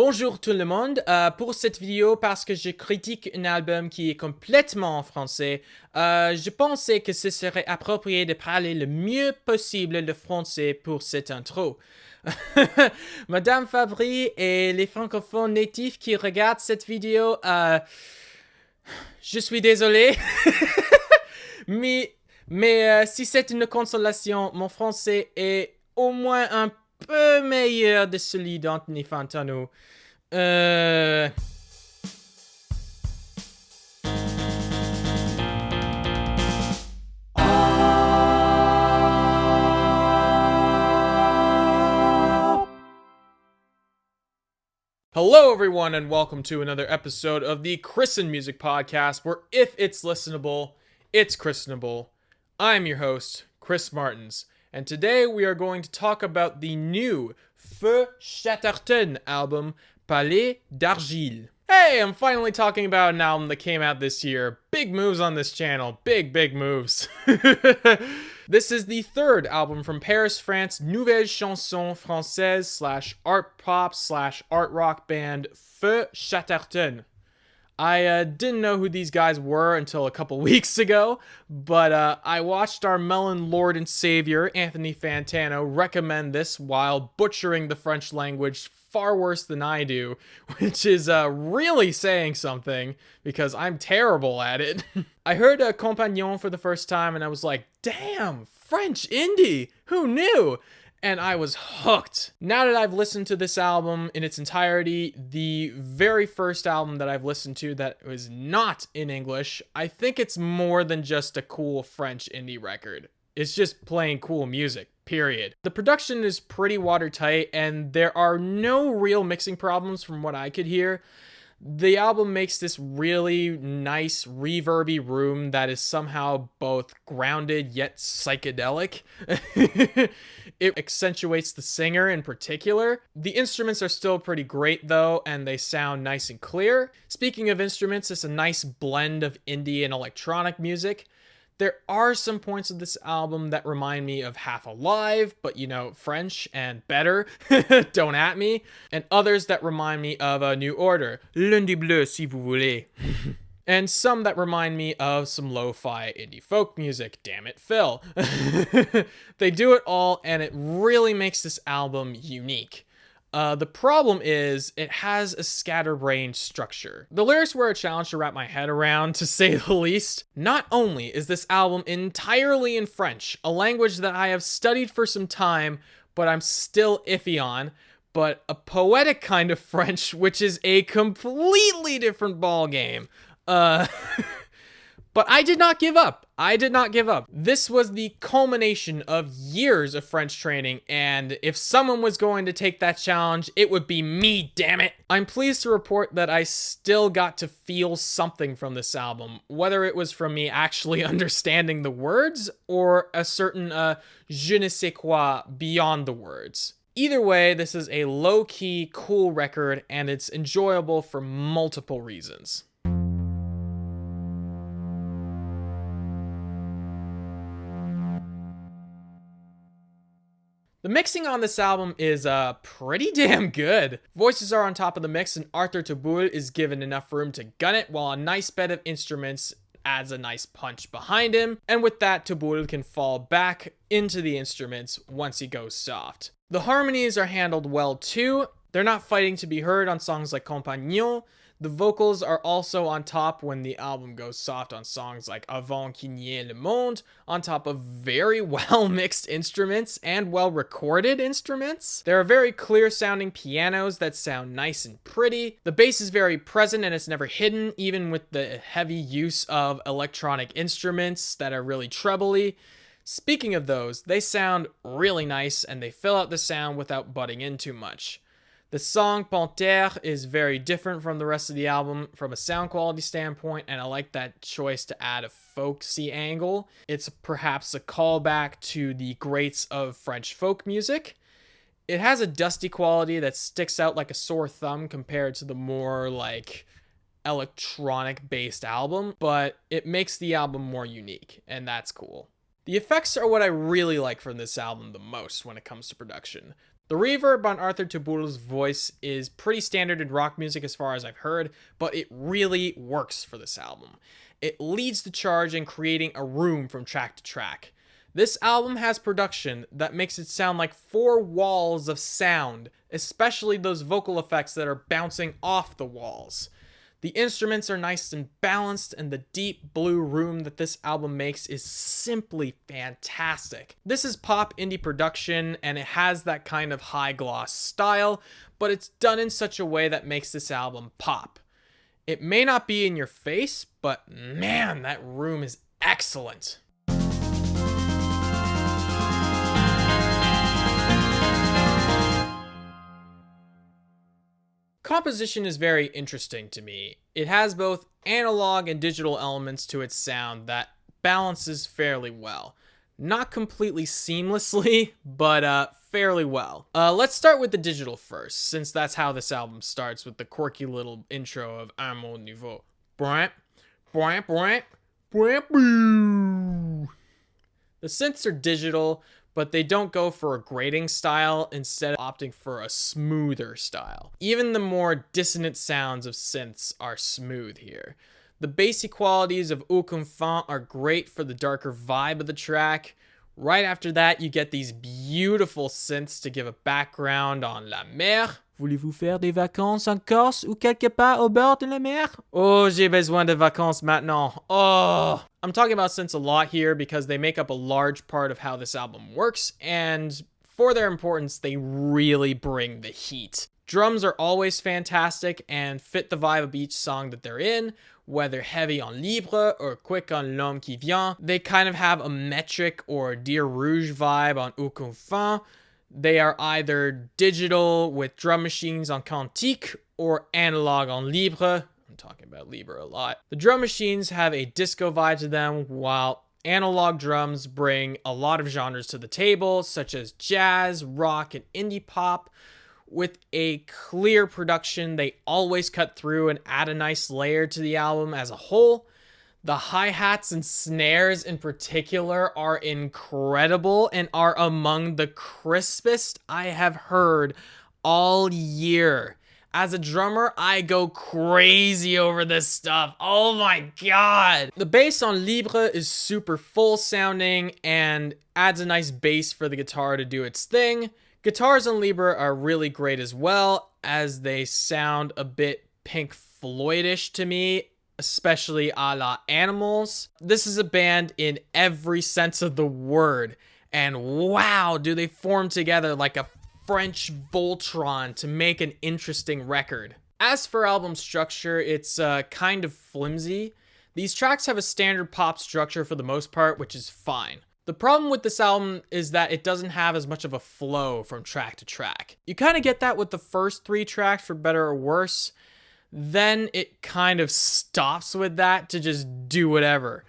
Bonjour tout le monde, pour cette vidéo, parce que je critique un album qui est complètement en français, je pensais que ce serait approprié de parler le mieux possible le français pour cette intro. Madame Fabry et les francophones natifs qui regardent cette vidéo, je suis désolé, mais si c'est une consolation, mon français est au moins un peu meilleur de celui d'Anthony Fantano. Hello everyone and welcome to another episode of the Christened Music Podcast, where if it's listenable, it's Christenable. I'm your host, Chris Martins, and today we are going to talk about the new Chatterton album, Palais d'Argile. Hey, I'm finally talking about an album that came out this year. Big moves on this channel. Big moves. This is the third album from Paris, France, nouvelle chanson française / art pop / art rock band Chatterton. I didn't know who these guys were until a couple weeks ago, but I watched our melon lord and savior, Anthony Fantano, recommend this while butchering the French language far worse than I do, which is really saying something, because I'm terrible at it. I heard Compagnons for the first time, and I was like, damn, French indie, who knew? And I was hooked. Now that I've listened to this album in its entirety, the very first album that I've listened to that was not in English, I think it's more than just a cool French indie record. It's just playing cool music, period. The production is pretty watertight, and there are no real mixing problems from what I could hear. The album makes this really nice reverby room that is somehow both grounded yet psychedelic. It accentuates the singer in particular. The instruments are still pretty great though, and they sound nice and clear. Speaking of instruments, it's a nice blend of indie and electronic music. There are some points of this album that remind me of Half Alive, but you know, French and better, don't at me. And others that remind me of a New Order, Lundi Bleu si vous voulez. And some that remind me of some lo-fi indie folk music, damn it, Phil. They do it all, and it really makes this album unique. The problem is, it has a scatterbrained structure. The lyrics were a challenge to wrap my head around, to say the least. Not only is this album entirely in French, a language that I have studied for some time, but I'm still iffy on, but a poetic kind of French, which is a completely different ballgame. But I did not give up. This was the culmination of years of French training, and if someone was going to take that challenge, it would be me, damn it. I'm pleased to report that I still got to feel something from this album, whether it was from me actually understanding the words, or a certain je ne sais quoi beyond the words. Either way, this is a low-key, cool record, and it's enjoyable for multiple reasons. The mixing on this album is pretty damn good. Voices are on top of the mix, and Arthur Touboul is given enough room to gun it, while a nice bed of instruments adds a nice punch behind him, and with that, Touboul can fall back into the instruments once he goes soft. The harmonies are handled well too. They're not fighting to be heard on songs like Compagnons. The vocals are also on top when the album goes soft on songs like Avant, qu'il, Monde, on top of very well-mixed instruments and well-recorded instruments. There are very clear-sounding pianos that sound nice and pretty. The bass is very present and it's never hidden, even with the heavy use of electronic instruments that are really trebly. Speaking of those, they sound really nice and they fill out the sound without butting in too much. The song Panthère is very different from the rest of the album from a sound quality standpoint, and I like that choice to add a folksy angle. It's perhaps a callback to the greats of French folk music. It has a dusty quality that sticks out like a sore thumb compared to the more like electronic-based album, but it makes the album more unique, and that's cool. The effects are what I really like from this album the most when it comes to production. The reverb on Arthur Touboul's voice is pretty standard in rock music as far as I've heard, but it really works for this album. It leads the charge in creating a room from track to track. This album has production that makes it sound like 4 walls of sound, especially those vocal effects that are bouncing off the walls. The instruments are nice and balanced, and the deep blue room that this album makes is simply fantastic. This is pop indie production, and it has that kind of high gloss style, but it's done in such a way that makes this album pop. It may not be in your face, but man, that room is excellent. Composition is very interesting to me. It has both analog and digital elements to its sound that balances fairly well. Not completely seamlessly, but fairly well. Let's start with the digital first, since that's how this album starts with the quirky little intro of Monde, Nouveau. The synths are digital, but they don't go for a grating style, instead of opting for a smoother style. Even the more dissonant sounds of synths are smooth here. The bassy qualities of Confins are great for the darker vibe of the track. Right after that, you get these beautiful synths to give a background on La Mer. Voulez-vous faire des vacances en Corse ou quelque part au bord de la mer? Oh, j'ai besoin de vacances maintenant. Oh. I'm talking about synths a lot here because they make up a large part of how this album works, and for their importance, they really bring the heat. Drums are always fantastic and fit the vibe of each song that they're in, whether heavy on Libre or quick on L'Homme qui Vient. They kind of have a metric or Dear Rouge vibe on Confins. They are either digital with drum machines on Cantique or analog on Libre. I'm talking about Libre a lot. The drum machines have a disco vibe to them, while analog drums bring a lot of genres to the table, such as jazz, rock, and indie pop. With a clear production, they always cut through and add a nice layer to the album as a whole. The hi-hats and snares in particular are incredible and are among the crispest I have heard all year. As a drummer, I go crazy over this stuff. Oh my god. The bass on Libre is super full sounding and adds a nice bass for the guitar to do its thing. Guitars on Libre are really great as well, as they sound a bit Pink Floyd-ish to me, especially a la Animals. This is a band in every sense of the word, and wow, do they form together like a French Voltron to make an interesting record. As for album structure, it's kind of flimsy. These tracks have a standard pop structure for the most part, which is fine. The problem with this album is that it doesn't have as much of a flow from track to track. You kind of get that with the first 3 tracks, for better or worse. Then it kind of stops with that to just do whatever.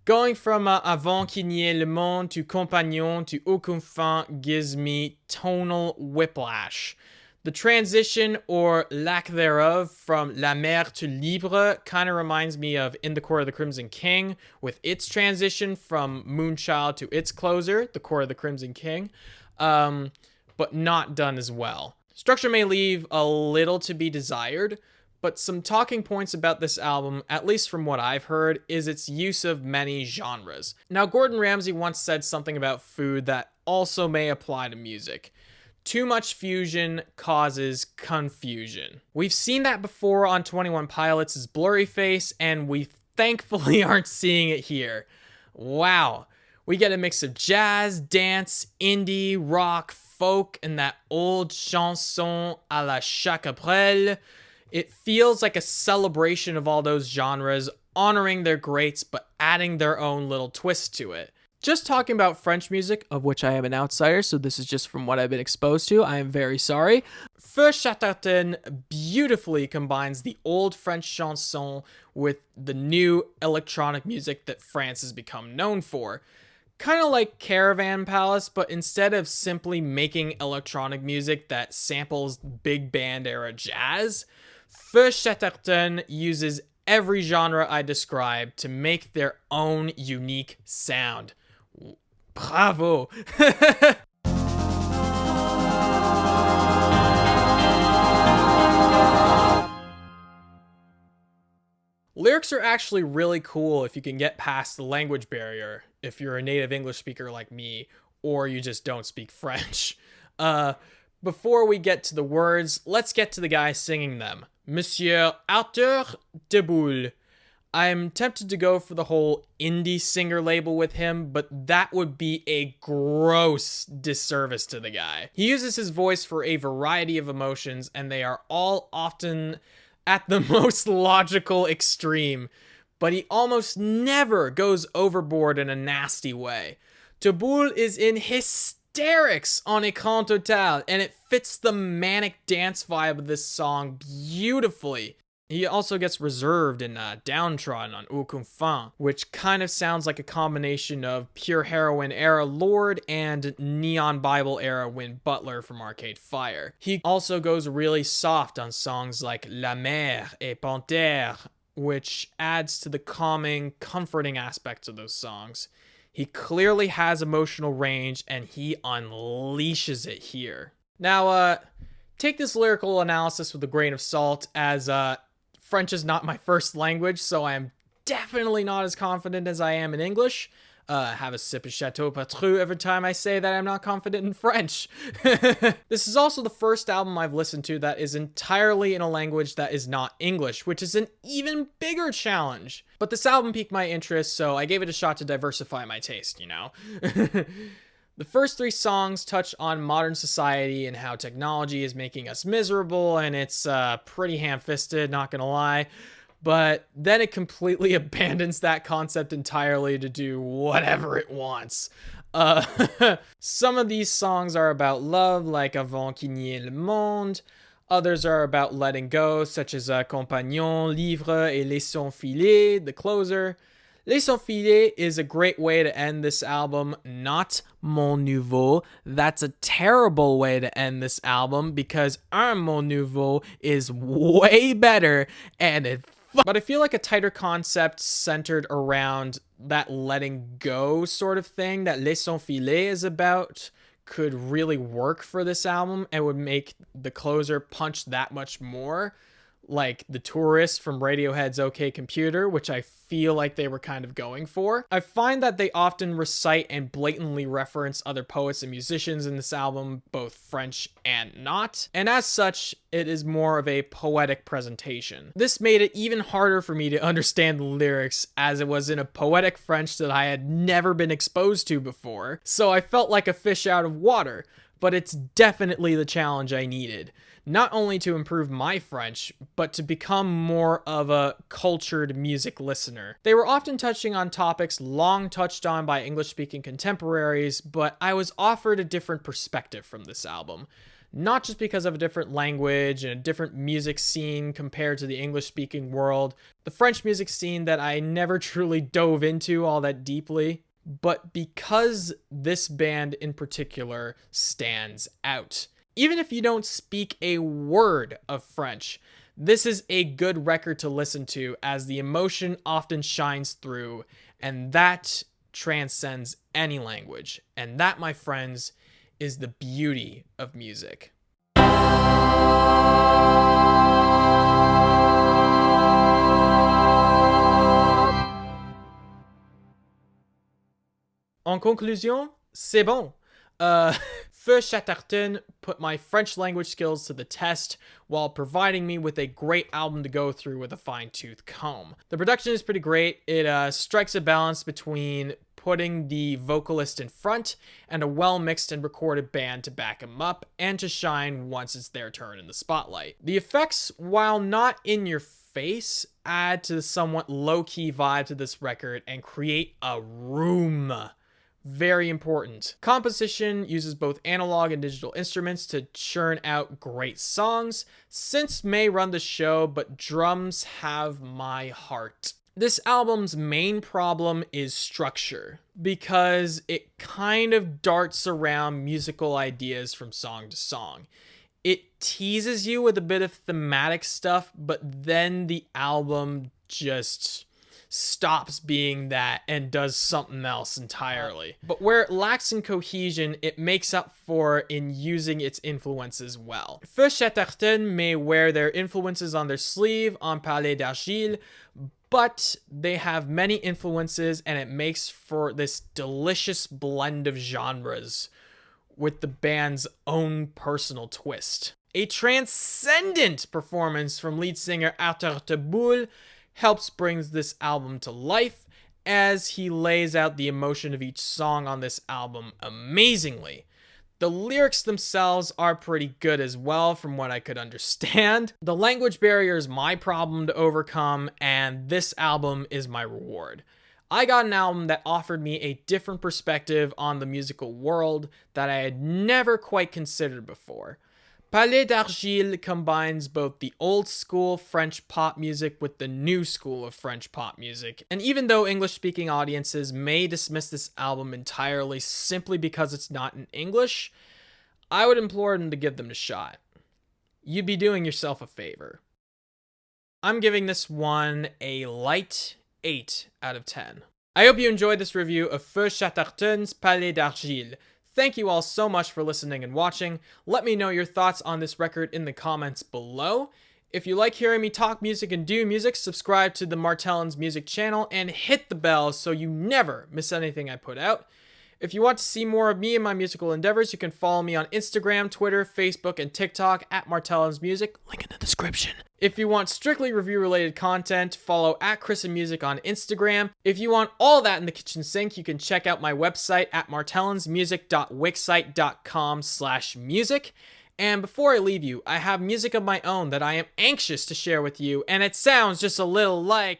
Going from Avant, qu'il, Monde to Compagnons to Confins gives me tonal whiplash. The transition, or lack thereof, from La Mer to Libre kind of reminds me of In the Court of the Crimson King, with its transition from Moonchild to its closer, The Court of the Crimson King, but not done as well. Structure may leave a little to be desired, but some talking points about this album, at least from what I've heard, is its use of many genres. Now, Gordon Ramsay once said something about food that also may apply to music. Too much fusion causes confusion. We've seen that before on 21 Pilots' Blurry Face, and we thankfully aren't seeing it here. Wow. We get a mix of jazz, dance, indie, rock, folk, and that old chanson à la Chacaprelle. It feels like a celebration of all those genres, honoring their greats, but adding their own little twist to it. Just talking about French music, of which I am an outsider, so this is just from what I've been exposed to. I am very sorry. Chatterton beautifully combines the old French chanson with the new electronic music that France has become known for. Kind of like Caravan Palace, but instead of simply making electronic music that samples big band era jazz, Chatterton uses every genre I described to make their own unique sound. Bravo! Lyrics are actually really cool if you can get past the language barrier, if you're a native English speaker like me, or you just don't speak French. Before we get to the words, let's get to the guy singing them. Monsieur Arthur de Boule. I'm tempted to go for the whole indie singer label with him, but that would be a gross disservice to the guy. He uses his voice for a variety of emotions, and they are all often at the most logical extreme, but he almost never goes overboard in a nasty way. De Boule is in hysterics on Écran total, and it fits the manic dance vibe of this song beautifully. He also gets reserved and downtrodden on Confins, which kind of sounds like a combination of pure heroin era Lorde and neon Bible era Win Butler from Arcade Fire. He also goes really soft on songs like La Mer et Panthère, which adds to the calming, comforting aspects of those songs. He clearly has emotional range, and he unleashes it here. Now, take this lyrical analysis with a grain of salt, as French is not my first language, so I am definitely not as confident as I am in English. Have a sip of Chateau Patru every time I say that I'm not confident in French. This is also the first album I've listened to that is entirely in a language that is not English, which is an even bigger challenge. But this album piqued my interest, so I gave it a shot to diversify my taste, you know? The first three songs touch on modern society and how technology is making us miserable, and it's pretty ham-fisted, not gonna lie. But then it completely abandons that concept entirely to do whatever it wants. Some of these songs are about love, like Avant, qu'il, Monde. Others are about letting go, such as Compagnons, Libre, et Laissons, the closer. Laissons is a great way to end this album, not Monde Nouveau. That's a terrible way to end this album because Monde Nouveau is way better and but I feel like a tighter concept centered around that letting go sort of thing that Laissons is about could really work for this album and would make the closer punch that much more. Like The Tourist from Radiohead's OK Computer, which I feel like they were kind of going for. I find that they often recite and blatantly reference other poets and musicians in this album, both French and not, and as such, it is more of a poetic presentation. This made it even harder for me to understand the lyrics, as it was in a poetic French that I had never been exposed to before, so I felt like a fish out of water, but it's definitely the challenge I needed. Not only to improve my French, but to become more of a cultured music listener. They were often touching on topics long touched on by English-speaking contemporaries, but I was offered a different perspective from this album. Not just because of a different language and a different music scene compared to the English-speaking world, the French music scene that I never truly dove into all that deeply, but because this band in particular stands out. Even if you don't speak a word of French, this is a good record to listen to, as the emotion often shines through, and that transcends any language. And that, my friends, is the beauty of music. En conclusion, c'est bon. First, Chatterton put my French language skills to the test while providing me with a great album to go through with a fine-tooth comb. The production is pretty great. It strikes a balance between putting the vocalist in front and a well-mixed and recorded band to back him up and to shine once it's their turn in the spotlight. The effects, while not in your face, add to the somewhat low-key vibe to this record and create a room. Very important. Composition uses both analog and digital instruments to churn out great songs. Synths may run the show, but drums have my heart. This album's main problem is structure, because it kind of darts around musical ideas from song to song. It teases you with a bit of thematic stuff, but then the album just stops being that and does something else entirely. But where it lacks in cohesion, it makes up for in using its influences well. First, Chatterton may wear their influences on their sleeve on Palais d'Argile, but they have many influences and it makes for this delicious blend of genres with the band's own personal twist. A transcendent performance from lead singer Arthur Teboul helps bring this album to life as he lays out the emotion of each song on this album amazingly. The lyrics themselves are pretty good as well from what I could understand. The language barrier is my problem to overcome, and this album is my reward. I got an album that offered me a different perspective on the musical world that I had never quite considered before. Palais d'Argile combines both the old school French pop music with the new school of French pop music, and even though English-speaking audiences may dismiss this album entirely simply because it's not in English, I would implore them to give them a shot. You'd be doing yourself a favor. I'm giving this one a light 8 out of 10. I hope you enjoyed this review of Feu Chatterton's Palais d'Argile. Thank you all so much for listening and watching. Let me know your thoughts on this record in the comments below. If you like hearing me talk music and do music, subscribe to the Martelins music channel and hit the bell so you never miss anything I put out. If you want to see more of me and my musical endeavors, you can follow me on Instagram, Twitter, Facebook, and TikTok at Martelins Music, link in the description. If you want strictly review-related content, follow at Christened Music on Instagram. If you want all that in the kitchen sink, you can check out my website at martelinsmusic.wixsite.com/music. And before I leave you, I have music of my own that I am anxious to share with you, and it sounds just a little like...